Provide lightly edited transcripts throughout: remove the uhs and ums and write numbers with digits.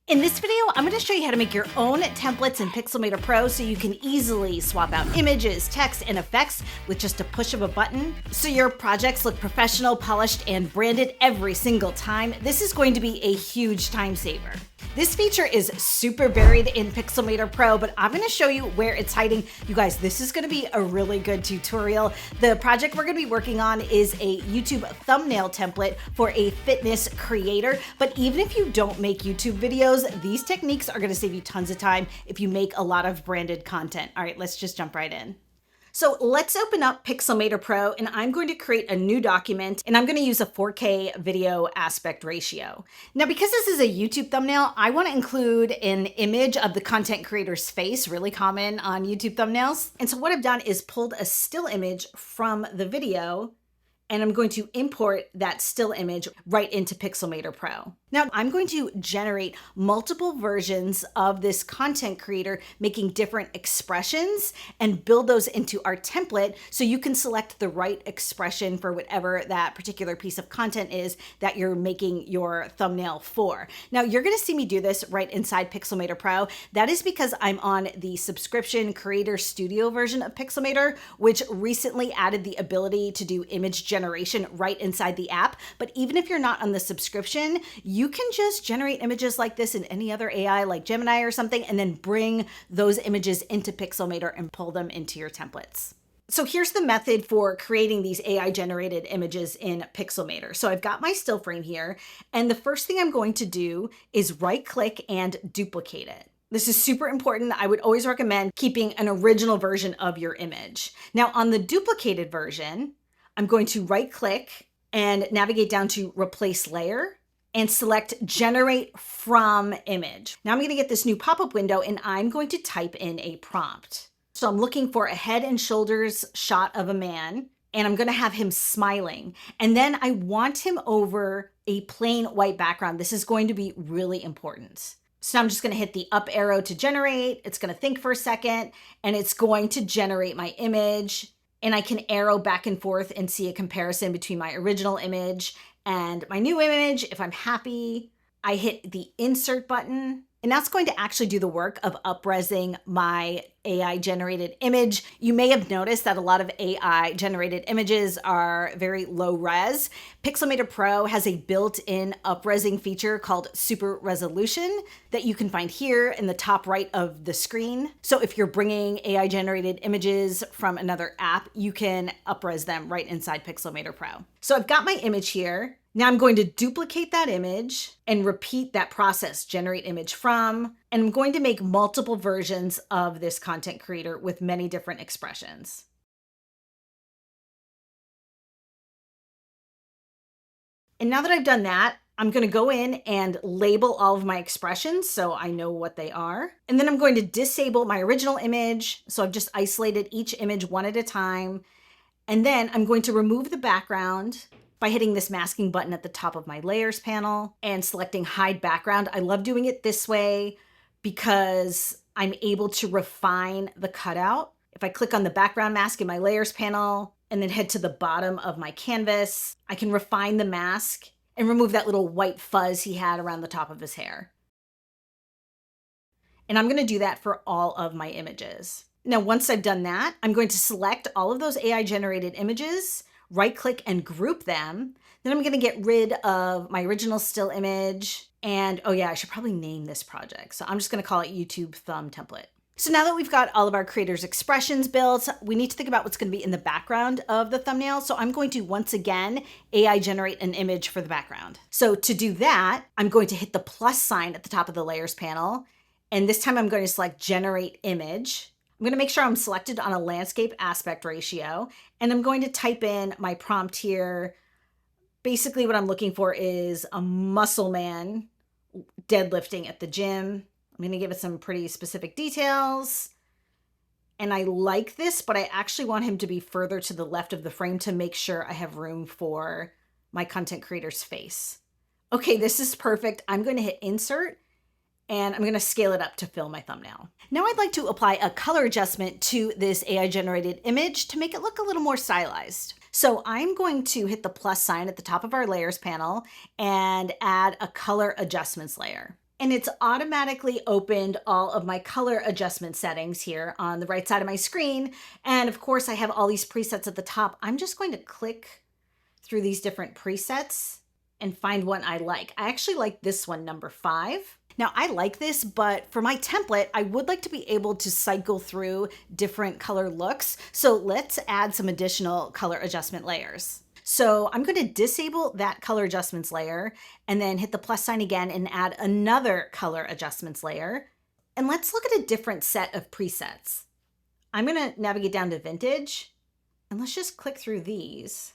In this video, I'm going to show you how to make your own templates in Pixelmator Pro so you can easily swap out images, text, and effects with just a push of a button. So your projects look professional, polished, and branded every single time. This is going to be a huge time saver. This feature is super buried in Pixelmator Pro, but I'm going to show you where it's hiding. You guys, this is going to be a really good tutorial. The project we're going to be working on is a YouTube thumbnail template for a fitness creator. But even if you don't make YouTube videos, these techniques are going to save you tons of time if you make a lot of branded content. All right, let's just jump right in. So let's open up Pixelmator Pro, and I'm going to create a new document, and I'm going to use a 4K video aspect ratio. Now, because this is a YouTube thumbnail, I want to include an image of the content creator's face, really common on YouTube thumbnails. And so what I've done is pulled a still image from the video, and I'm going to import that still image right into Pixelmator Pro. Now, I'm going to generate multiple versions of this content creator making different expressions and build those into our template so you can select the right expression for whatever that particular piece of content is that you're making your thumbnail for. Now, you're gonna see me do this right inside Pixelmator Pro. That is because I'm on the subscription Creator Studio version of Pixelmator, which recently added the ability to do image generation right inside the app. But even if you're not on the subscription, you can just generate images like this in any other AI like Gemini or something, and then bring those images into Pixelmator and pull them into your templates. So here's the method for creating these AI generated images in Pixelmator. So I've got my still frame here, and the first thing I'm going to do is right click and duplicate it. This is super important. I would always recommend keeping an original version of your image. Now on the duplicated version, I'm going to right click and navigate down to replace layer and select generate from image. Now I'm going to get this new pop-up window, and I'm going to type in a prompt. So I'm looking for a head and shoulders shot of a man, and I'm going to have him smiling. And then I want him over a plain white background. This is going to be really important. So I'm just going to hit the up arrow to generate. It's going to think for a second, and it's going to generate my image. And I can arrow back and forth and see a comparison between my original image and my new image. If I'm happy, I hit the insert button, and that's going to actually do the work of up-resing my AI generated image. You may have noticed that a lot of AI generated images are very low res. Pixelmator Pro has a built-in up-resing feature called super resolution that you can find here in the top right of the screen. So if you're bringing AI generated images from another app, you can up-res them right inside Pixelmator Pro. So I've got my image here. Now I'm going to duplicate that image and repeat that process, generate image from, and I'm going to make multiple versions of this content creator with many different expressions. And now that I've done that, I'm going to go in and label all of my expressions so I know what they are. And then I'm going to disable my original image. So I've just isolated each image one at a time. And then I'm going to remove the background by hitting this masking button at the top of my layers panel and selecting hide background. I love doing it this way because I'm able to refine the cutout. If I click on the background mask in my layers panel and then head to the bottom of my canvas, I can refine the mask and remove that little white fuzz he had around the top of his hair. And I'm gonna do that for all of my images. Now, once I've done that, I'm going to select all of those AI generated images, right click and group them. Then I'm going to get rid of my original still image. And oh yeah, I should probably name this project. So I'm just going to call it YouTube Thumb Template. So now that we've got all of our creators' expressions built, we need to think about what's going to be in the background of the thumbnail. So I'm going to once again AI generate an image for the background. So to do that, I'm going to hit the plus sign at the top of the layers panel. And this time I'm going to select generate image. I'm going to make sure I'm selected on a landscape aspect ratio, and I'm going to type in my prompt here. Basically what I'm looking for is a muscle man deadlifting at the gym. I'm going to give it some pretty specific details. And I like this, but I actually want him to be further to the left of the frame to make sure I have room for my content creator's face. Okay, this is perfect. I'm going to hit insert, and I'm going to scale it up to fill my thumbnail. Now I'd like to apply a color adjustment to this AI generated image to make it look a little more stylized. So I'm going to hit the plus sign at the top of our layers panel and add a color adjustments layer. And it's automatically opened all of my color adjustment settings here on the right side of my screen. And of course, I have all these presets at the top. I'm just going to click through these different presets and find one I like. I actually like this one, number 5. Now I like this, but for my template, I would like to be able to cycle through different color looks. So let's add some additional color adjustment layers. So I'm going to disable that color adjustments layer and then hit the plus sign again and add another color adjustments layer. And let's look at a different set of presets. I'm going to navigate down to vintage and let's just click through these.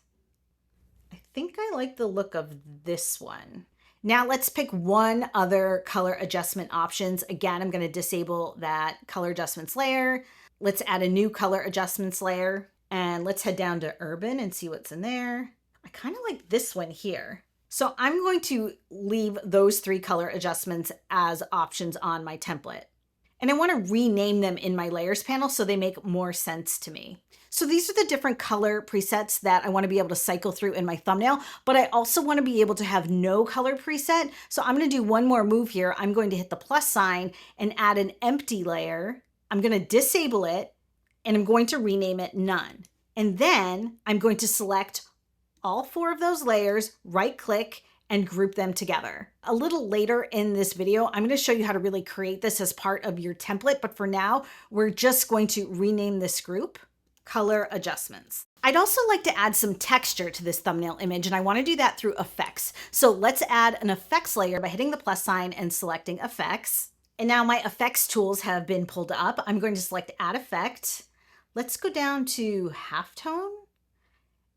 I think I like the look of this one. Now let's pick one other color adjustment options. Again, I'm going to disable that color adjustments layer. Let's add a new color adjustments layer and let's head down to urban and see what's in there. I kind of like this one here. So I'm going to leave those 3 color adjustments as options on my template. And I want to rename them in my layers panel so they make more sense to me. So these are the different color presets that I want to be able to cycle through in my thumbnail, but I also want to be able to have no color preset. So I'm going to do one more move here. I'm going to hit the plus sign and add an empty layer. I'm going to disable it and I'm going to rename it none. And then I'm going to select all 4 of those layers, right click, and group them together. A little later in this video, I'm going to show you how to really create this as part of your template. But for now, we're just going to rename this group color adjustments. I'd also like to add some texture to this thumbnail image, and I want to do that through effects. So let's add an effects layer by hitting the plus sign and selecting effects. And now my effects tools have been pulled up. I'm going to select add effect. Let's go down to halftone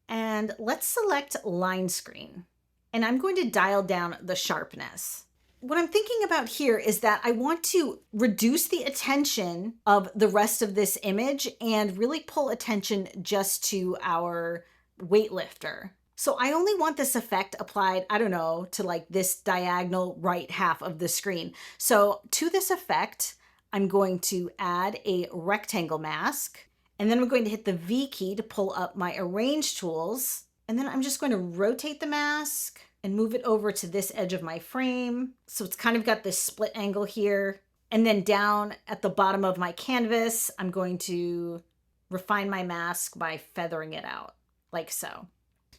and let's select line screen. And I'm going to dial down the sharpness. What I'm thinking about here is that I want to reduce the attention of the rest of this image and really pull attention just to our weightlifter. So I only want this effect applied, I don't know, to like this diagonal right half of the screen. So to this effect, I'm going to add a rectangle mask, and then I'm going to hit the V key to pull up my arrange tools. And then I'm just going to rotate the mask and move it over to this edge of my frame. So it's kind of got this split angle here. And then down at the bottom of my canvas, I'm going to refine my mask by feathering it out like so.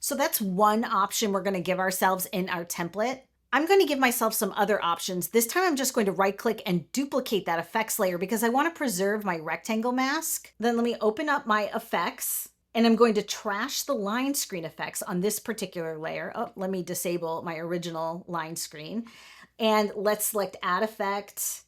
So that's one option we're going to give ourselves in our template. I'm going to give myself some other options. This time I'm just going to right click and duplicate that effects layer because I want to preserve my rectangle mask. Then let me open up my effects. And I'm going to trash the line screen effects on this particular layer. Oh, let me disable my original line screen. And let's select add effect.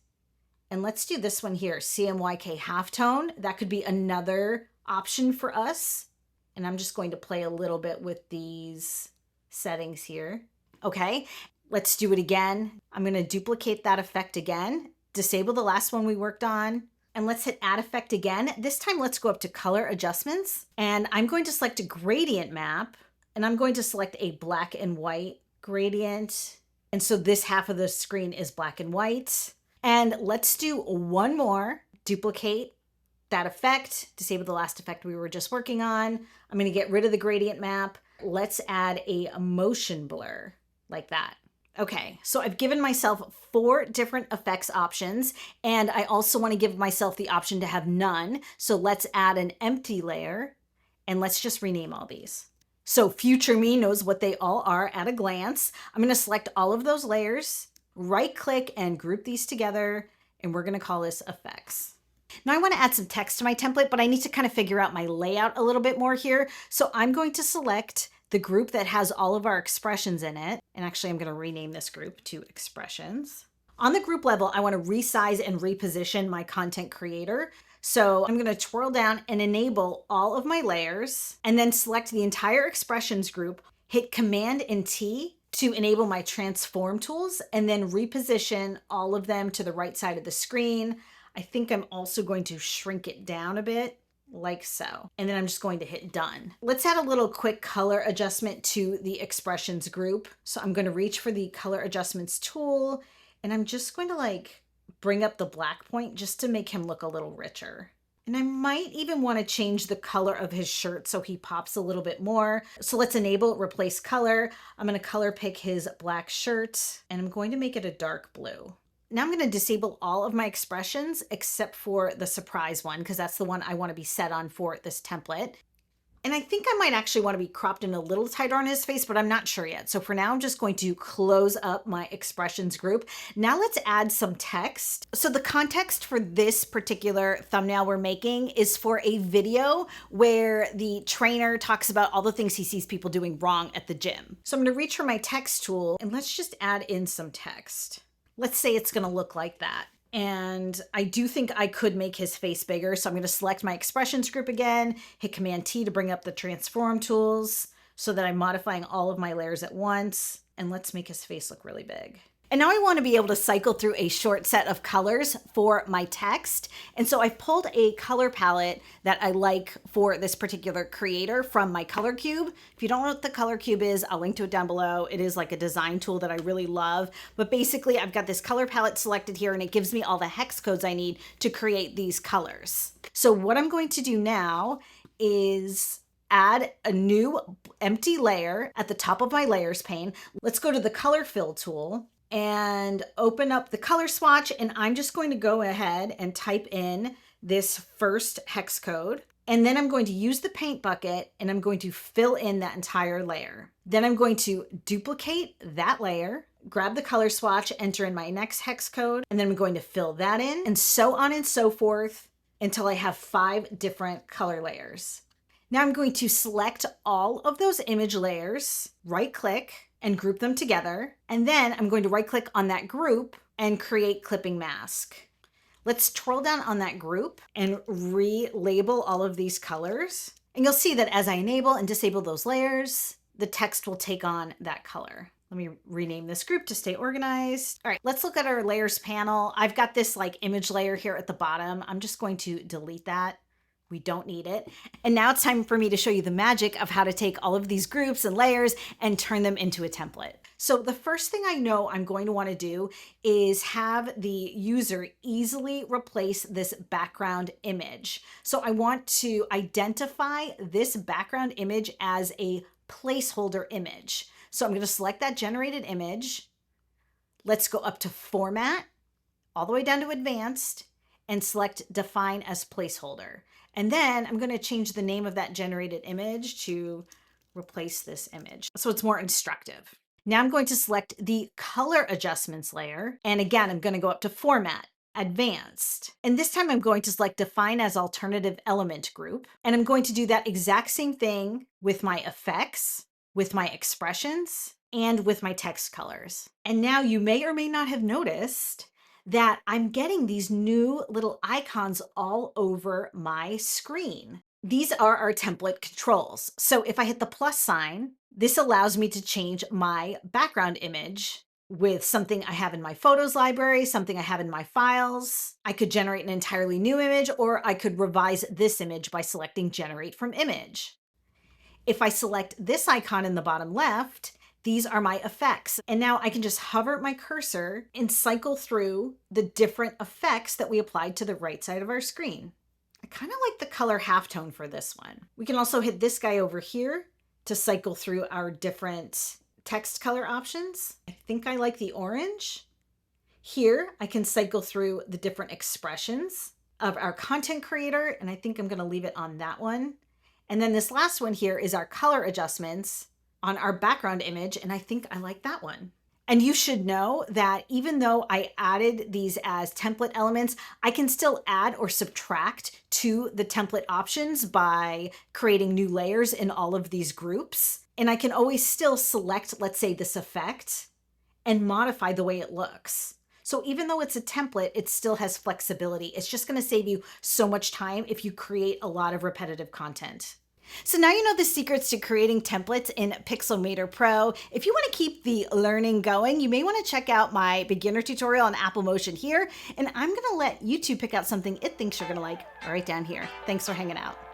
And let's do this one here, CMYK halftone. That could be another option for us. And I'm just going to play a little bit with these settings here. Okay, let's do it again. I'm going to duplicate that effect again, disable the last one we worked on. And let's hit add effect again. This time, let's go up to color adjustments. And I'm going to select a gradient map. And I'm going to select a black and white gradient. And so this half of the screen is black and white. And let's do one more. Duplicate that effect. Disable the last effect we were just working on. I'm going to get rid of the gradient map. Let's add a motion blur like that. Okay, so I've given myself 4 different effects options, and I also want to give myself the option to have none. So let's add an empty layer, and let's just rename all these. So future me knows what they all are at a glance. I'm going to select all of those layers, right click and group these together, and we're going to call this effects. Now I want to add some text to my template, but I need to kind of figure out my layout a little bit more here. So I'm going to select the group that has all of our expressions in it. And actually I'm going to rename this group to expressions. On the group level, I want to resize and reposition my content creator. So I'm going to twirl down and enable all of my layers and then select the entire expressions group, hit Command and T to enable my transform tools, and then reposition all of them to the right side of the screen. I think I'm also going to shrink it down a bit like so. And then I'm just going to hit done. Let's add a little quick color adjustment to the expressions group. So I'm going to reach for the color adjustments tool, and I'm just going to like bring up the black point just to make him look a little richer. And I might even want to change the color of his shirt so he pops a little bit more. So let's enable replace color. I'm going to color pick his black shirt, and I'm going to make it a dark blue. Now I'm going to disable all of my expressions except for the surprise one, because that's the one I want to be set on for this template. And I think I might actually want to be cropped in a little tighter on his face, but I'm not sure yet. So for now, I'm just going to close up my expressions group. Now let's add some text. So the context for this particular thumbnail we're making is for a video where the trainer talks about all the things he sees people doing wrong at the gym. So I'm going to reach for my text tool and let's just add in some text. Let's say it's going to look like that. And I do think I could make his face bigger. So I'm going to select my expressions group again, hit Command T to bring up the transform tools so that I'm modifying all of my layers at once. And let's make his face look really big. And now I want to be able to cycle through a short set of colors for my text. And so I've pulled a color palette that I like for this particular creator from my color cube. If you don't know what the color cube is, I'll link to it down below. It is like a design tool that I really love. But basically I've got this color palette selected here and it gives me all the hex codes I need to create these colors. So what I'm going to do now is add a new empty layer at the top of my layers pane. Let's go to the color fill tool and open up the color swatch, and I'm just going to go ahead and type in this first hex code, and then I'm going to use the paint bucket and I'm going to fill in that entire layer. Then I'm going to duplicate that layer, grab the color swatch, enter in my next hex code, and then I'm going to fill that in, and so on and so forth until I have 5 different color layers. Now I'm going to select all of those image layers, right click, and group them together. And then I'm going to right click on that group and create clipping mask. Let's twirl down on that group and relabel all of these colors. And you'll see that as I enable and disable those layers, the text will take on that color. Let me rename this group to stay organized. All right, let's look at our layers panel. I've got this like image layer here at the bottom. I'm just going to delete that. We don't need it. And now it's time for me to show you the magic of how to take all of these groups and layers and turn them into a template. So the first thing I know I'm going to want to do is have the user easily replace this background image. So I want to identify this background image as a placeholder image. So I'm going to select that generated image. Let's go up to Format, all the way down to Advanced, and select Define as Placeholder. And then I'm going to change the name of that generated image to replace this image, so it's more instructive. Now I'm going to select the color adjustments layer. And again, I'm going to go up to Format, Advanced. And this time I'm going to select Define as Alternative Element Group. And I'm going to do that exact same thing with my effects, with my expressions, and with my text colors. And now you may or may not have noticed that I'm getting these new little icons all over my screen. These are our template controls. So if I hit the plus sign, this allows me to change my background image with something I have in my photos library, something I have in my files. I could generate an entirely new image, or I could revise this image by selecting Generate from Image. If I select this icon in the bottom left, these are my effects. And now I can just hover my cursor and cycle through the different effects that we applied to the right side of our screen. I kind of like the color halftone for this one. We can also hit this guy over here to cycle through our different text color options. I think I like the orange. Here, I can cycle through the different expressions of our content creator, and I think I'm going to leave it on that one. And then this last one here is our color adjustments on our background image, and I think I like that one. And you should know that even though I added these as template elements, I can still add or subtract to the template options by creating new layers in all of these groups. And I can always still select, let's say, this effect and modify the way it looks. So even though it's a template, it still has flexibility. It's just going to save you so much time if you create a lot of repetitive content. So now you know the secrets to creating templates in Pixelmator Pro. If you want to keep the learning going, you may want to check out my beginner tutorial on Apple Motion here, and I'm going to let you two pick out something it thinks you're going to like right down here. Thanks for hanging out.